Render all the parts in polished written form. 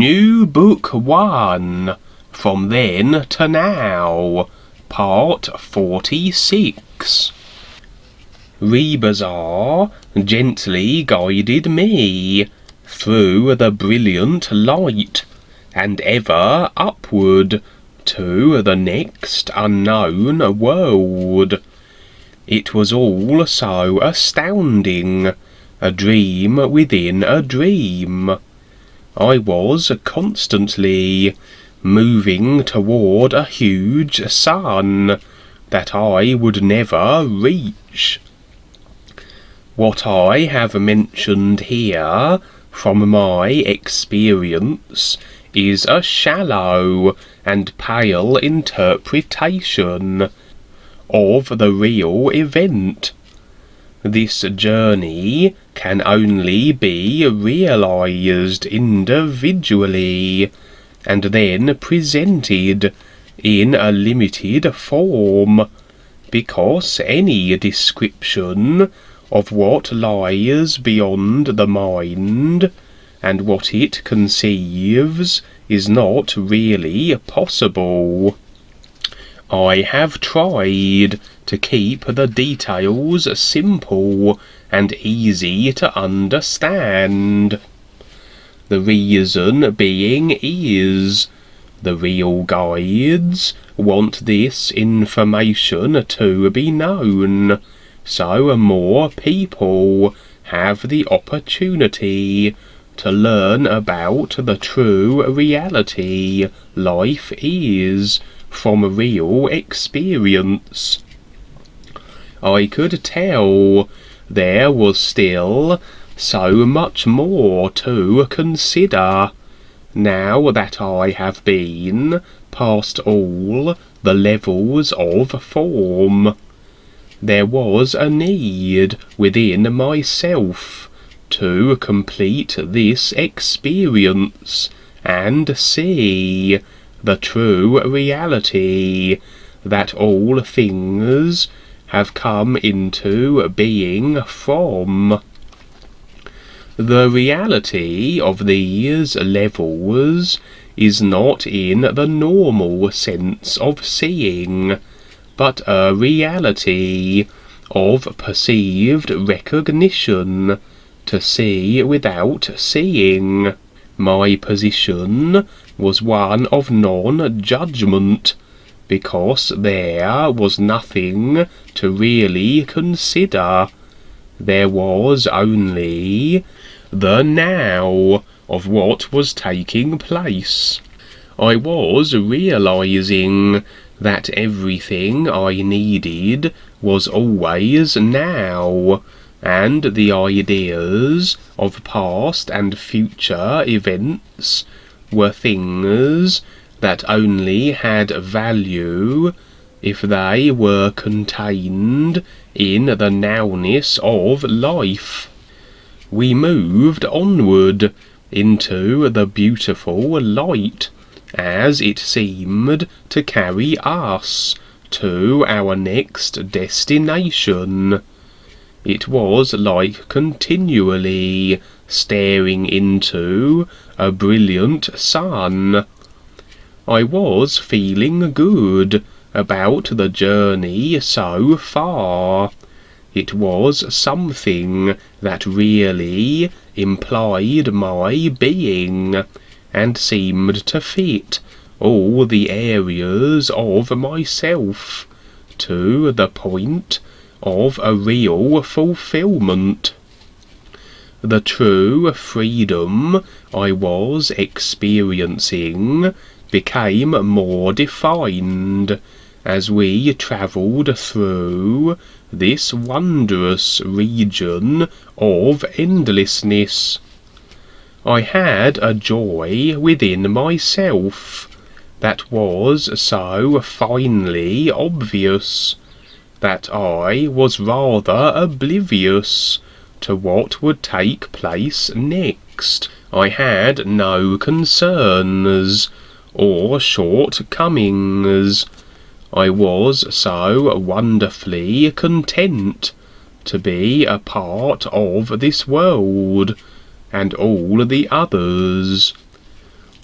Nubook 1, From Then to Now, Part 46. Rebazar gently guided me through the brilliant light, and ever upward to the next unknown world. It was all so astounding, a dream within a dream. I was constantly moving toward a huge sun that I would never reach. What I have mentioned here from my experience is a shallow and pale interpretation of the real event. This journey can only be realized individually and then presented in a limited form, because any description of what lies beyond the mind and what it conceives is not really possible. I have tried to keep the details simple and easy to understand. The reason being is, the real guides want this information to be known, so more people have the opportunity to learn about the true reality life is from real experience. I could tell there was still so much more to consider, now that I have been past all the levels of form. There was a need within myself to complete this experience and see the true reality that all things have come into being from. The reality of these levels is not in the normal sense of seeing, but a reality of perceived recognition, to see without seeing. My position was one of non-judgment, because there was nothing to really consider. There was only the now of what was taking place. I was realizing that everything I needed was always now, and the ideas of past and future events were things that only had value if they were contained in the nowness of life. We moved onward into the beautiful light, as it seemed to carry us to our next destination. It was like continually staring into a brilliant sun. I was feeling good about the journey so far. It was something that really implied my being, and seemed to fit all the areas of myself, to the point of a real fulfillment. The true freedom I was experiencing became more defined as we travelled through this wondrous region of endlessness. I had a joy within myself that was so finely obvious that I was rather oblivious to what would take place next. I had no concerns or shortcomings. I was so wonderfully content to be a part of this world and all the others.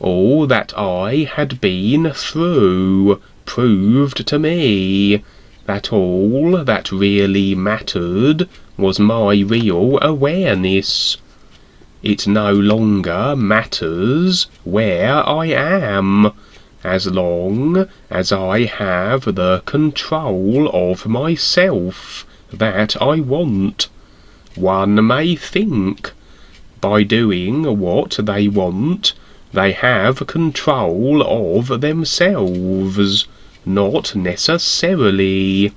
All that I had been through proved to me that all that really mattered was my real awareness. It no longer matters where I am, as long as I have the control of myself that I want. One may think, by doing what they want, they have control of themselves. Not necessarily.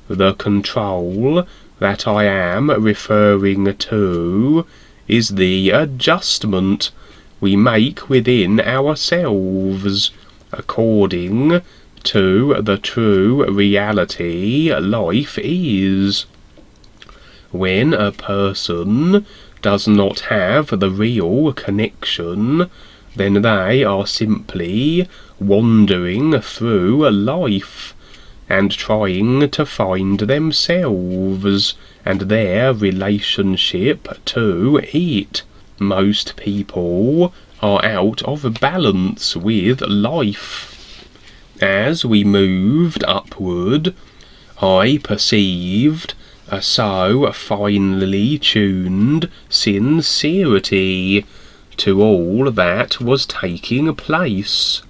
The control that I am referring to is the adjustment we make within ourselves according to the true reality life is. When a person does not have the real connection, then they are simply wandering through life and trying to find themselves and their relationship to it. Most people are out of balance with life. As we moved upward, I perceived a so finely tuned sincerity to all that was taking place.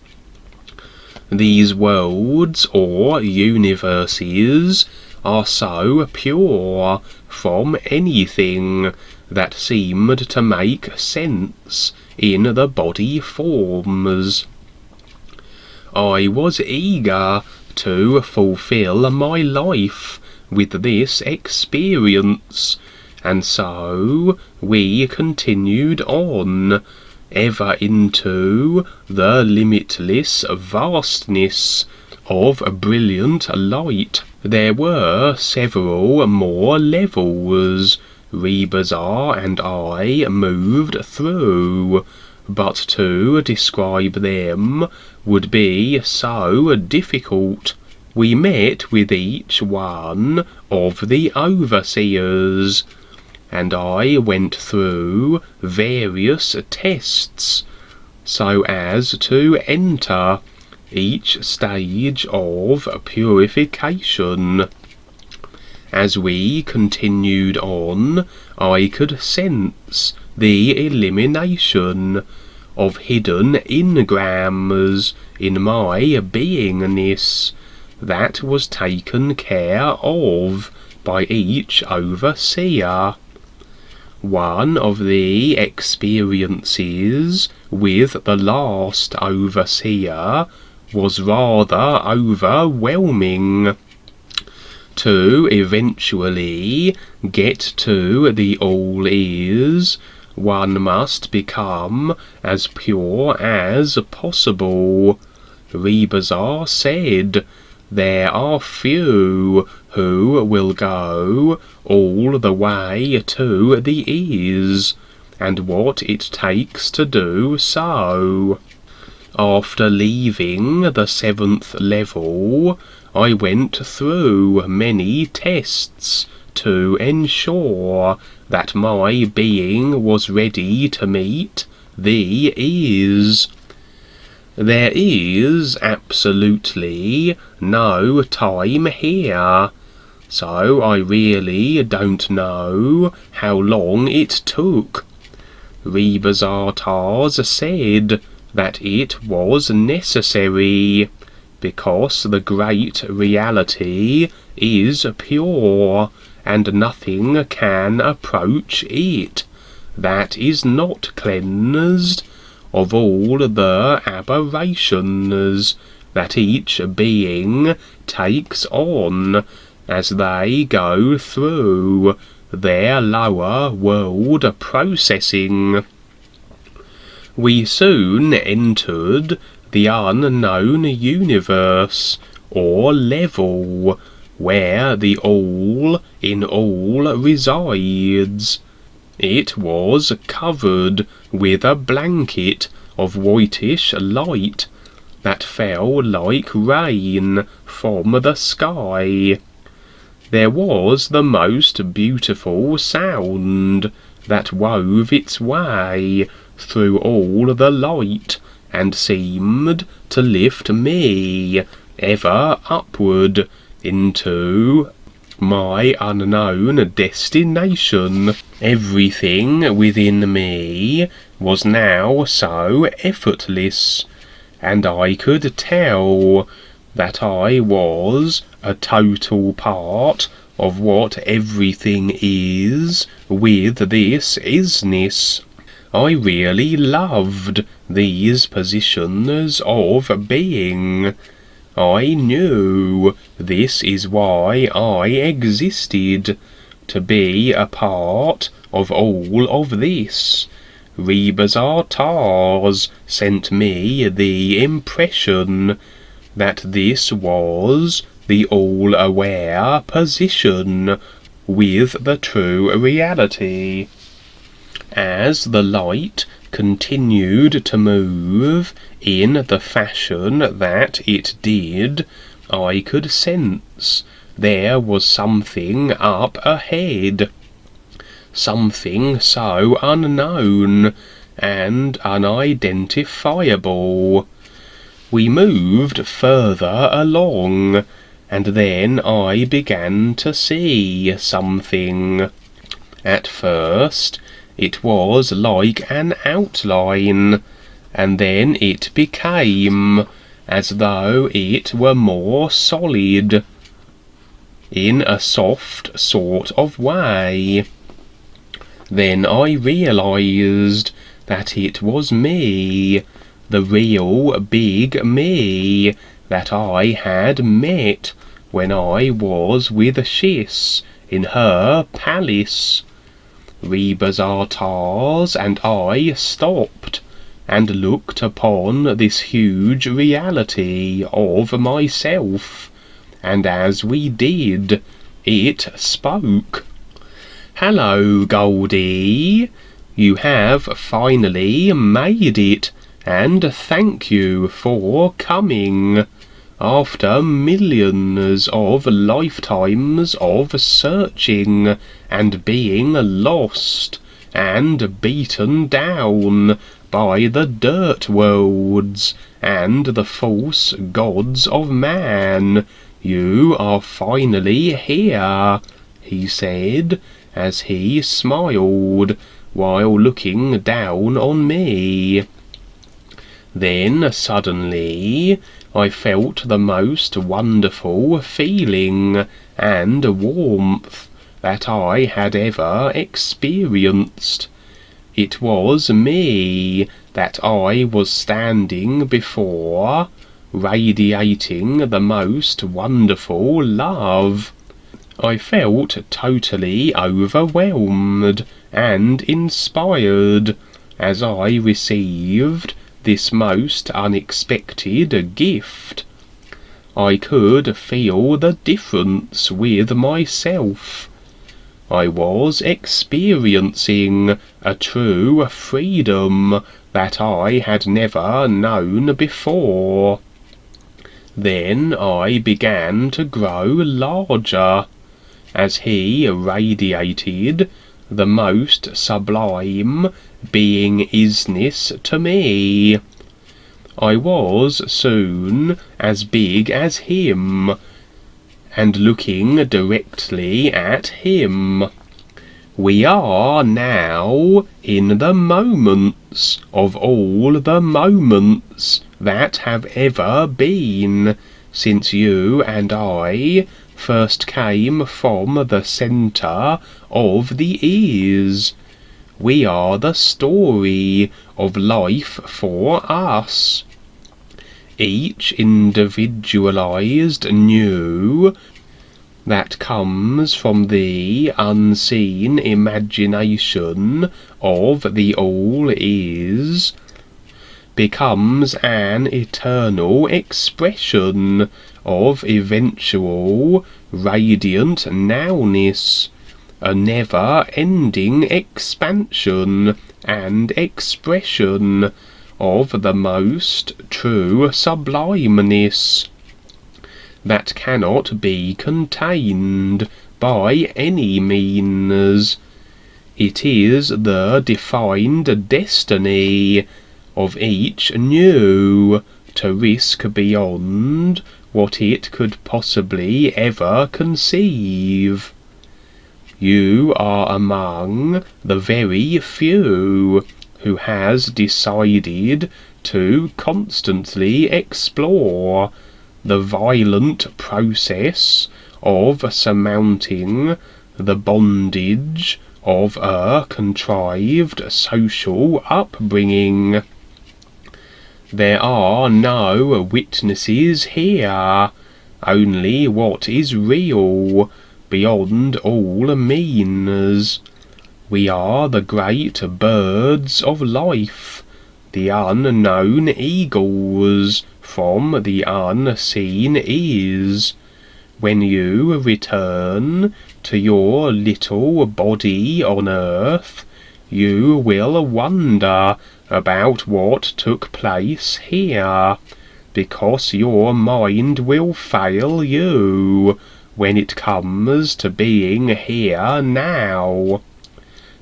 These worlds or universes are so pure from anything that seemed to make sense in the body forms. I was eager to fulfill my life with this experience, and so we continued on, ever into the limitless vastness of brilliant light. There were several more levels Rebazar and I moved through, but to describe them would be so difficult. We met with each one of the overseers, and I went through various tests so as to enter each stage of purification. As we continued on, I could sense the elimination of hidden engrams in my beingness that was taken care of by each overseer. One of the experiences with the last overseer was rather overwhelming. To eventually get to the all-is, one must become as pure as possible. Rebazar said, there are few who will go all the way to the is, and what it takes to do so. After leaving the 7th level, I went through many tests to ensure that my being was ready to meet the is. There is absolutely no time here, so I really don't know how long it took. Rebazar said that it was necessary, because the great reality is pure, and nothing can approach it that is not cleansed of all the aberrations that each being takes on as they go through their lower world processing. We soon entered the unknown universe, or level, where the all in all resides. It was covered with a blanket of whitish light that fell like rain from the sky. There was the most beautiful sound that wove its way through all the light and seemed to lift me ever upward into my unknown destination. Everything within me was now so effortless, and I could tell that I was a total part of what everything is with this isness. I really loved these positions of being. I knew this is why I existed, to be a part of all of this. Rebazartars sent me the impression that this was the all-aware position with the true reality. As the light continued to move in the fashion that it did, I could sense there was something up ahead, something so unknown and unidentifiable. We moved further along, and then I began to see something. At first, it was like an outline, and then it became as though it were more solid, in a soft sort of way. Then I realized that it was me, the real big me that I had met when I was with Shiss in her palace. Rebazartars and I stopped and looked upon this huge reality of myself, and as we did, it spoke. "Hello, Goldie. You have finally made it, and thank you for coming. After millions of lifetimes of searching and being lost and beaten down by the dirt worlds and the false gods of man, you are finally here," he said, as he smiled while looking down on me. Then suddenly I felt the most wonderful feeling and warmth that I had ever experienced. It was me that I was standing before, radiating the most wonderful love. I felt totally overwhelmed and inspired as I received this most unexpected gift. I could feel the difference with myself. I was experiencing a true freedom that I had never known before. Then I began to grow larger, as he radiated the most sublime being-isness to me. I was soon as big as him, and looking directly at him. We are now in the moments of all the moments that have ever been, since you and I first came from the centre of the ears. We are the story of life for us. Each individualized new that comes from the unseen imagination of the all is becomes an eternal expression of eventual radiant nowness, a never-ending expansion and expression of the most true sublimeness that cannot be contained by any means. It is the defined destiny of each new, to risk beyond what it could possibly ever conceive. You are among the very few who has decided to constantly explore the violent process of surmounting the bondage of a contrived social upbringing. There are no witnesses here, only what is real, beyond all means. We are the great birds of life, the unknown eagles from the unseen is. When you return to your little body on earth, you will wonder about what took place here, because your mind will fail you when it comes to being here now.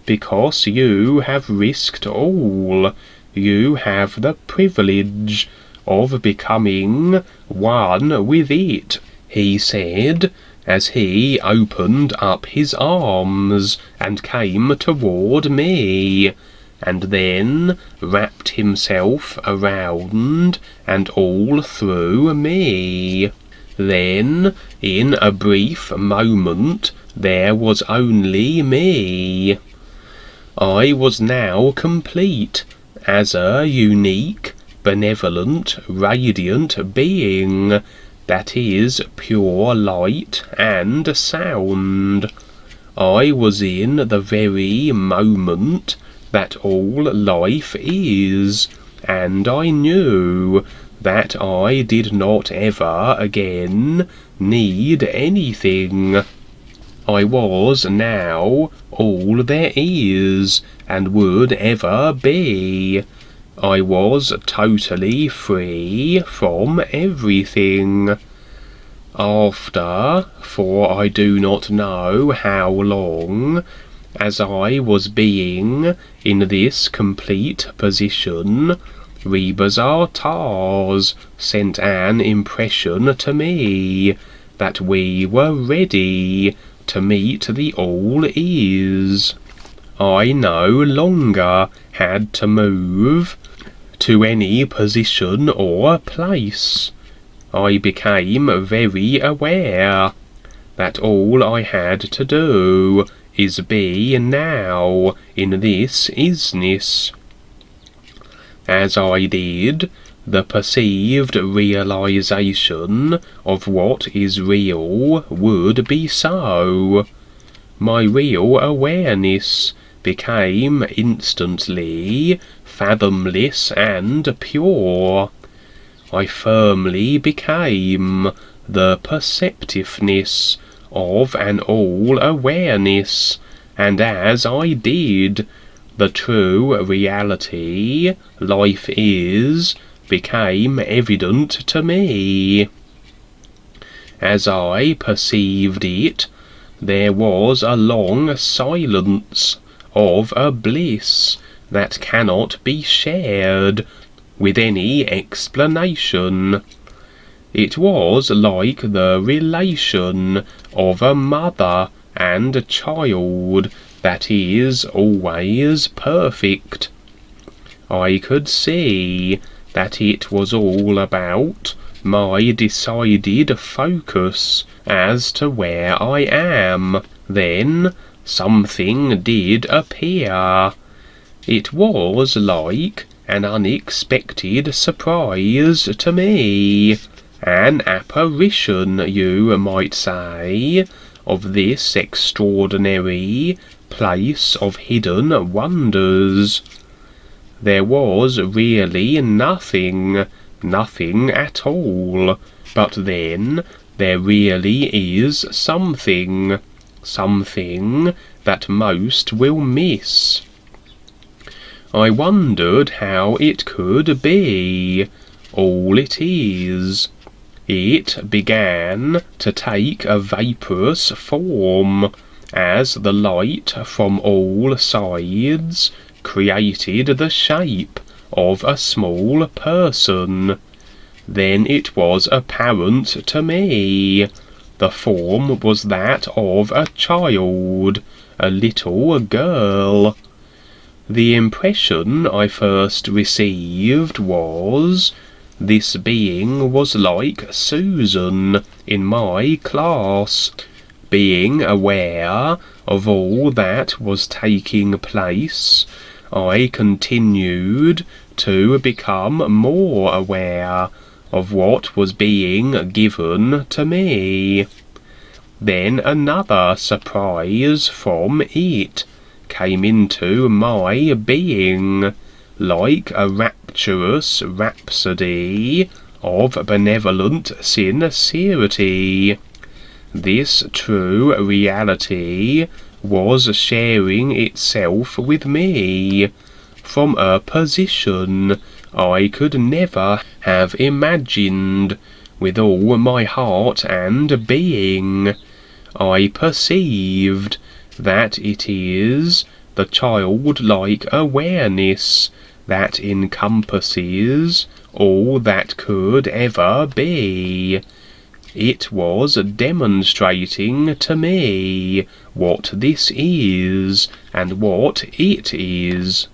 Because you have risked all, you have the privilege of becoming one with it, he said, as he opened up his arms and came toward me, and then wrapped himself around and all through me. Then, in a brief moment, there was only me. I was now complete, as a unique, benevolent, radiant being that is pure light and sound. I was in the very moment that all life is, and I knew that I did not ever again need anything. I was now all there is and would ever be. I was totally free from everything. After, for I do not know how long, as I was being in this complete position, Reba's Artars sent an impression to me that we were ready to meet the All-Is. I no longer had to move to any position or place. I became very aware that all I had to do is be now in this isness. As I did, the perceived realization of what is real would be so. My real awareness became instantly fathomless and pure. I firmly became the perceptiveness of an all-awareness, and as I did, the true reality life is became evident to me. As I perceived it, there was a long silence of a bliss that cannot be shared with any explanation. It was like the relation of a mother and a child that is always perfect. I could see that it was all about my decided focus as to where I am. Then something did appear. It was like an unexpected surprise to me, an apparition, you might say, of this extraordinary place of hidden wonders. There was really nothing at all, but then there really is something that most will miss. I wondered how it could be. All it is. It began to take a vaporous form, as the light from all sides created the shape of a small person. Then it was apparent to me. The form was that of a child, a little girl. The impression I first received was, this being was like Susan in my class, being aware of all that was taking place. I continued to become more aware of what was being given to me. Then another surprise from it came into my being, like a rapturous rhapsody of benevolent sincerity. This true reality was sharing itself with me from a position I could never have imagined with all my heart and being. I perceived that it is the childlike awareness that encompasses all that could ever be. It was demonstrating to me what this is and what it is.